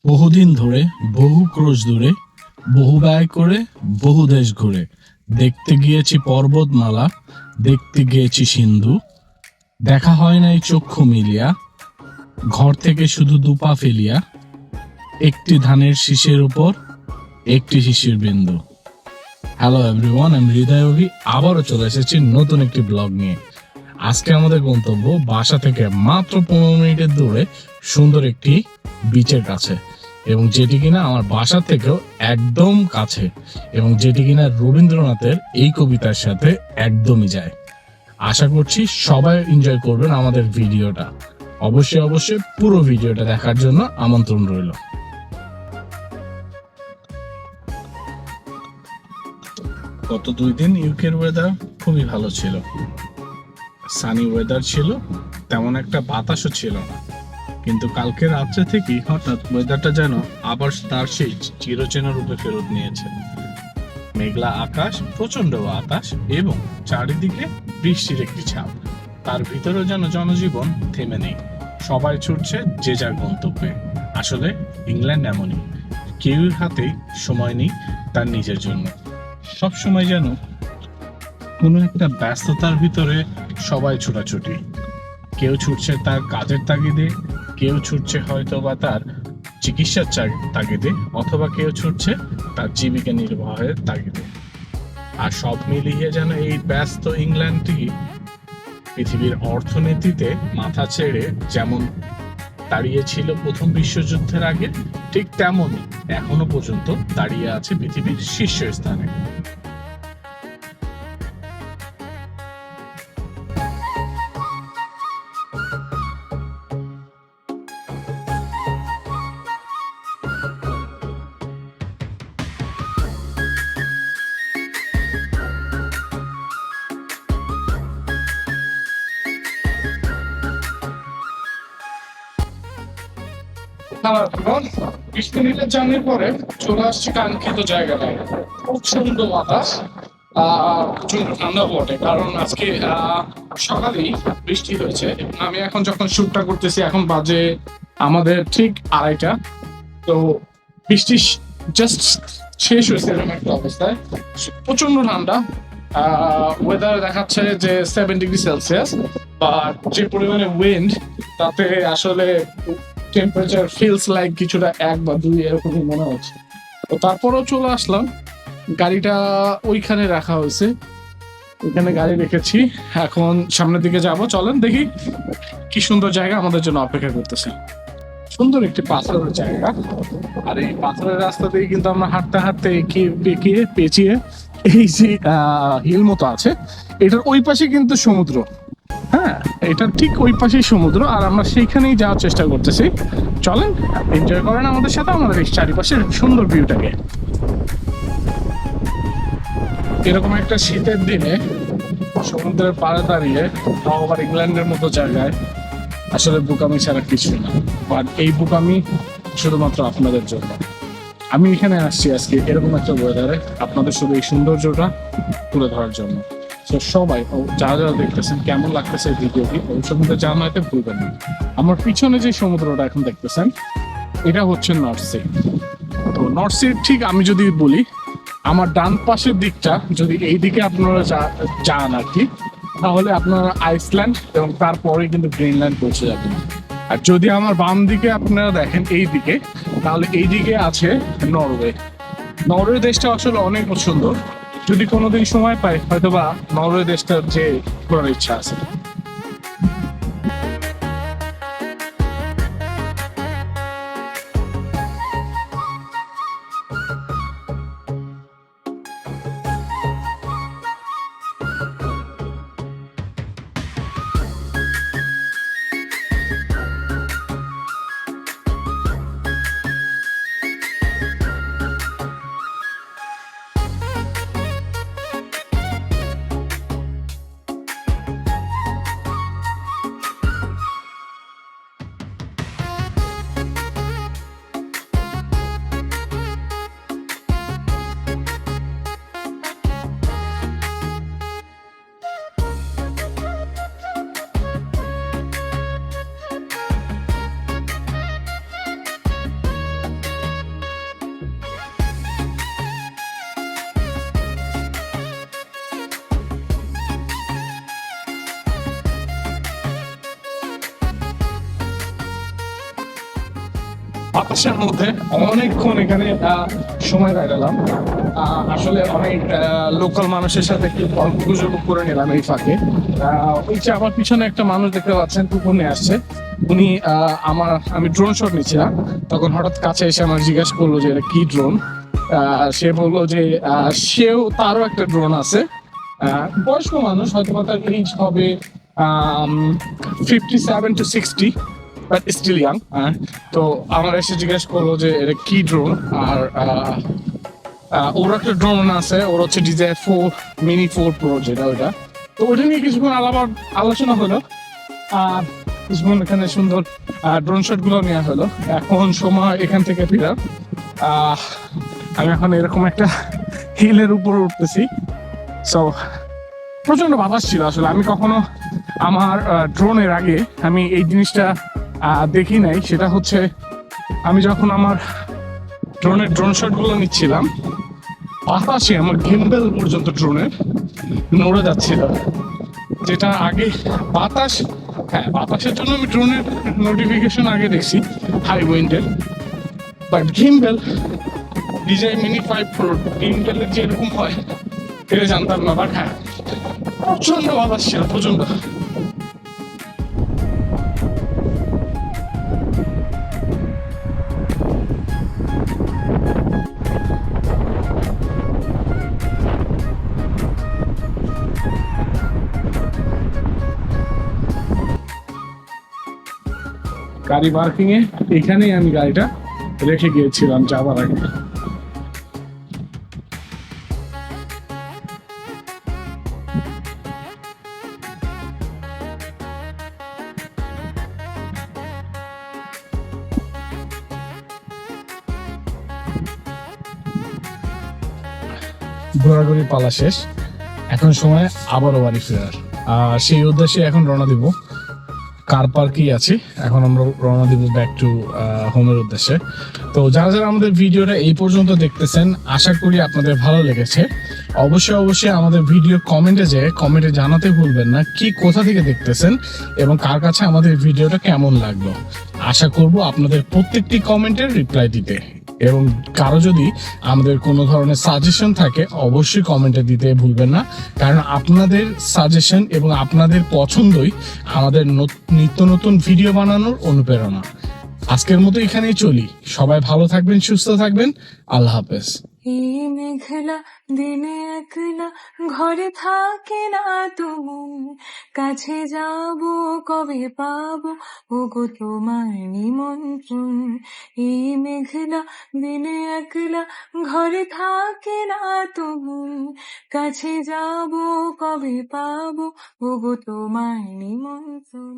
বহুদিন ধরে, বহু ক্রোশ দূরে, বহু ব্যয় করে, বহু দেশ ঘুরে দেখতে গিয়েছি পর্বতমালা, দেখতে গিয়েছি সিন্ধু। দেখা হয় নাই চক্ষু মিলিয়া, ঘর থেকে শুধু দুপা ফেলিয়া, একটি ধানের শীষের উপর একটি শিশির বিন্দু। হ্যালো এভরিওয়ান, আমি হৃদয় অভি আবারও চলে এসেছি নতুন একটি ব্লগ নিয়ে। আজকে আমাদের গন্তব্য বাসা থেকে মাত্র 15 মিনিটের দূরে সুন্দর একটি বিচের কাছে, এবং যেটি কিনা আমার বাসা থেকেও একদম কাছে, এবং যেটি কিনা রবীন্দ্রনাথের এই কবিতার সাথে একদমই যায়। আশা করছি সবাই এনজয় করবেন আমাদের ভিডিওটা। অবশ্যই পুরো ভিডিওটা দেখার জন্য আমন্ত্রণ রইল। গত 2 দিন ইউকের ওয়েদার খুবই ভালো ছিল, সানি ওয়েদার ছিল, তেমন একটা বাতাসও ছিল না। কিন্তু কালকে রাত্রে থেকেই হঠাৎ ওয়েদারটা যেন আবার তার সেই চিরচেনা রূপে ফেরত নিয়েছে। মেঘলা আকাশ, প্রচন্ড বাতাস এবং চারিদিকে বৃষ্টির একটি ছাপ। তার ভিতরেও যেন জনজীবন থেমে নেই, সবাই ছুটছে যে যার গন্তব্যে। আসলে ইংল্যান্ড এমনই, কেউর হাতেই সময় নেই তার নিজের জন্য। সব সময় যেন কোনো একটা ব্যস্ততার ভিতরে সবাই ছোটাছুটি। কেউ ছুটছে তার কাজের তাগিদে, কেউ ছুটছে হয়তো বা তার চিকিৎসার তাগিদে, অথবা কেউ ছুটছে তার জীবিকা নির্বাহের তাগিদে। আর সব মিলিয়ে যেন এই ব্যস্ত ইংল্যান্ডটি পৃথিবীর অর্থনীতিতে মাথা ছেড়ে যেমন দাঁড়িয়েছিল প্রথম বিশ্বযুদ্ধের আগে, ঠিক তেমনই এখনো পর্যন্ত দাঁড়িয়ে আছে পৃথিবীর শীর্ষস্থানে। জার্নির পরে চলে আসছি কাঙ্ক্ষিত জায়গাটায়। প্রচন্ড বাতাস, প্রচন্ড ঠান্ডা বটে, কারণ আজকে সকালেই বৃষ্টি হয়েছে। আমি এখন যখন শুটটা করতেছি এখন বাজে আমাদের ঠিক 2:30। তো বৃষ্টি জাস্ট শেষ হয়েছে এরকম একটা অবস্থায়। প্রচন্ড ঠান্ডা, ওয়েদার দেখাচ্ছে যে 7 ডিগ্রি সেলসিয়াস, বা যে পরিমাণে উইন্ড তাতে আসলে টেম্পারেচার ফিলস লাইক কিছুটা 1 বা 2 এরকমই মনে হচ্ছে। তো তারপরেও চলে আসলাম, গাড়িটা ওইখানে রাখা হয়েছে, ওইখানে গাড়ি রেখেছি। এখন সামনের দিকে যাব, চলেন দেখি কি সুন্দর জায়গা আমাদের জন্য অপেক্ষা করতেছে। সুন্দর একটি পাথরের জায়গা, আর এই পাথরের রাস্তা দিয়ে কিন্তু আমরা হাঁটতে হাঁটতে বেঁকিয়ে পেঁচিয়ে এই যে হিল মতো আছে, এটার ওই পাশে কিন্তু সমুদ্র। হ্যাঁ, এটা ঠিক ওই পাশেই সমুদ্র, আর আমরা সেইখানেই যাওয়ার চেষ্টা করতেছি। চলেন এনজয় করেন আমাদের সাথে আমাদের এই চারিপাশের সুন্দর ভিউটাকে। এরকম একটা শীতের দিনে সমুদ্রের পাড়ে দাঁড়িয়ে, তাও আবার ইংল্যান্ডের মতো জায়গায়, আসলে বোকামি ছাড়া কিছুই না। বাট এই বোকামি শুধুমাত্র আপনাদের জন্য। আমি এখানে আসছি আজকে এরকম একটা ওয়েদারে আপনাদের শুধু এই সৌন্দর্যটা তুলে ধরার জন্য। তো সবাই যারা যারা দেখতেছেন, কেমন লাগতেছে ভিডিওটি অবশ্যই মধ্যে জানাতে ভুলবেন না। আমার পিছনে যে সমুদ্রটা এখন দেখতেছেন, এটা হচ্ছে নর্থ সি। তো নর্থ সি ঠিক আমি যদি বলি, আমার ডান পাশের দিকটা যদি এই দিকে আপনারা যান আর কি, তাহলে আপনারা আইসল্যান্ড এবং তারপরে কিন্তু গ্রিনল্যান্ড পৌঁছে যাবেন। আর যদি আমার বাম দিকে আপনারা দেখেন এই দিকে, তাহলে এই দিকে আছে নরওয়ে। নরওয়ে দেশটা আসলে অনেক সুন্দর, যদি কোনোদিন সময় পাই হয়তো বা নরওয়ে দেশটার যে ঘোরার ইচ্ছা আছে। বাতাসের মধ্যে অনেকক্ষণ এখানে সময় কাটালাম। আসলে অনেক লোকাল মানুষের সাথে একটু গল্প গুজব করে নিলাম এই ফাঁকে। ওই যে আমার পিছনে একটা মানুষ দেখতে পাচ্ছেন, কুকুর নিয়ে আসছে। উনি আমি ড্রোন শট নিচ্ছিলাম, তখন হঠাৎ কাছে এসে আমার জিজ্ঞাসা করলো যে এটা কি ড্রোন। সে বললো যে তারও একটা ড্রোন আছে। বয়স্ক মানুষ, হয়তো বা তার এজ হবে 57 to 60, বাট স্টিল ইয়াং। তো আমার এসে জিজ্ঞেস করলো যে এটা কি ড্রোন। আর ওর একটা ড্রোন আছে, ওর হচ্ছে DJI-4 Mini 4 Pro, যেটা ওইটা। তো ওটা নিয়ে কিছুক্ষণ আলোচনা হলো। কিছুক্ষণ এখানে সুন্দর ড্রোন শট গুলো নেওয়া হলো। এখন সময় এখান থেকে ফিরার। আমি এখন এরকম একটা হিলের উপর উঠতেছি। সো প্রচন্ড বাতাস ছিল। আসলে আমি কখনো আমার ড্রোনের আগে আমি এই জিনিসটা দেখি নাই। সেটা হচ্ছে আমি যখন আমার ড্রোন শট গুলো নিচ্ছিলাম, বাতাসে আমার গিম্বেল পর্যন্ত ড্রোনের নড়ে যাচ্ছিল। যেটা আগে বাতাস, হ্যাঁ বাতাসের জন্য আমি ড্রোনের নোটিফিকেশন আগে দেখছি হাই উইন্ডের, but gimbal DJI Mini 5 Pro গিম্বেলের যে এরকম হয় এটা জানতাম না। বাট হ্যাঁ, প্রচন্ড বাতাস ছিল, প্রচন্ড। গাড়ি পার্কিং এ এখানেই আমি গাড়িটা রেখে গিয়েছিলাম যাবার আগে। ঘোরাঘুরি পালা শেষ, এখন সময় আবারও বাড়ি ফেরার। সেই উদ্দেশ্যে এখন রওনা দিব। কার পার্কই আছে, এখন আমরা রওনা দিব ব্যাক টু হোমের উদ্দেশ্যে। তো যারা যারা আমাদের ভিডিওটা এই পর্যন্ত দেখতেছেন, আশা করি আপনাদের ভালো লেগেছে। অবশ্যই আমাদের ভিডিও কমেন্টে জানাতে ভুলবেন না কি কোথা থেকে দেখতেছেন এবং কার কাছে আমাদের ভিডিওটা কেমন লাগলো। আশা করব আপনাদের প্রত্যেকটি কমেন্টের রিপ্লাই দিতে, এবং কারো যদি আমাদের কোনো ধরনের সাজেশন থাকে অবশ্যই কমেন্টে দিতে ভুলবেন না, কারণ আপনাদের সাজেশন এবং আপনাদের পছন্দই আমাদের নিত্য নতুন ভিডিও বানানোর অনুপ্রেরণা। আজকের মতো এখানেই চলি। সবাই ভালো থাকবেন, সুস্থ থাকবেন। আল্লাহ হাফেজ। এই মেঘলা দিনে একলা ঘরে থাকে না তুমি, কাছে যাব কবে পাবো ওগো তোমার নিমন্ত্রণ। এই মেঘলা দিনে একলা ঘরে থাকে না তুমি, কাছে যাব কবে পাবো ওগো তোমার নিমন্ত্রণ।